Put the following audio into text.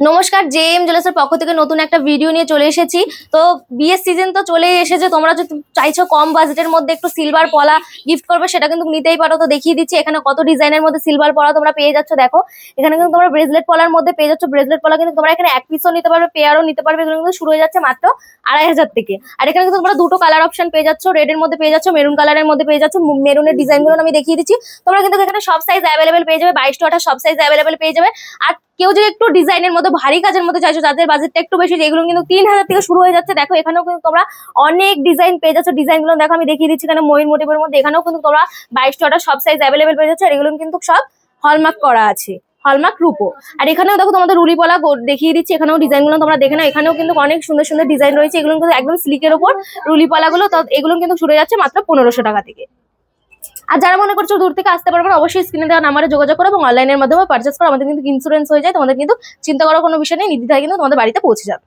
নমস্কার, জেএম জুয়েলার্সের পক্ষ থেকে নতুন একটা ভিডিও নিয়ে চলে এসেছি। তো বিয়ের সিজন তো চলেই এসেছে, তোমরা যদি চাইছো কম বাজেটের মধ্যে একটু সিলভার পলা গিফট করবে সেটা কিন্তু নিতেই পারো। তো দেখিয়ে দিচ্ছি এখানে কত ডিজাইনের মধ্যে সিলভার পলা তোমরা পেয়ে যাচ্ছ। দেখো এখানে কিন্তু তোমরা ব্রেসলেট পলার মধ্যে পেয়ে যাচ্ছ। ব্রেসলেট পলা কিন্তু তোমরা এখানে এক পিসও নিতে পারবে, পেয়ারও নিতে পারবে। এগুলো কিন্তু শুরু হয়ে যাচ্ছে মাত্র 2500 থেকে। আর এখানে কিন্তু তোমরা দুটো কালার অপশন পেয়ে যাচ্ছ, রেড এর মধ্যে পেয়ে যাচ্ছ, মেরুন কালারের মধ্যে পেয়ে যাচ্ছ। মেরুনের ডিজাইনগুলো আমি দেখিয়ে দিচ্ছি। তোমরা কিন্তু এখানে সব সাইজ অ্যাভেলেবেল পেয়ে যাবে, 22 to 28 সব সাইজ অ্যাভেলেবেল পেয়ে যাবে। আর কেউ যদি একটু ডিজাইনের মধ্যে ভারী কাজের মধ্যে চাইছো, যাদের বাজেটটা একটু বেশি, যেগুলো কিন্তু 3000 থেকে শুরু হয়ে যাচ্ছে। দেখো এখানেও কিন্তু তোমরা অনেক ডিজাইন পেয়ে যাচ্ছ। ডিজাইনগুলো দেখো আমি দেখিয়ে দিচ্ছি। এখানে ময়ূর মোটিভের মধ্যে এখানেও কিন্তু তোমরা 22 to 28 সব সাইজ অ্যাভেলেবেল পেয়ে যাচ্ছ। আর এগুলো কিন্তু সব হলমার্ক করা আছে, হলমার্ক রূপো। আর এখানেও দেখো তোমাদের রুলি পলা দেখিয়ে দিচ্ছি। এখানেও ডিজাইনগুলো তোমরা দেখে নাও। এখানেও কিন্তু অনেক সুন্দর সুন্দর ডিজাইন রয়েছে। এগুলো কিন্তু একদম স্লিকের ওপর রুলি পলাগুলো। তো এগুলো কিন্তু শুরু হয়ে যাচ্ছে মাত্র 1500 টাকা থেকে। আর যারা মনে করছো দূর থেকে আসতে পারবে না, অবশ্যই স্ক্রিনে দেওয়া নাম্বারে যোগাযোগ করো এবং অনলাইনের মাধ্যমে পারচেস করো। আমাদের কিন্তু ইন্স্যুরেন্স হয়ে যায়, তোমাদের কিন্তু চিন্তা করার কোনো বিষয় নেই, নির্দ্বিধায় কিন্তু তোমাদের বাড়িতে পৌঁছে যাবে।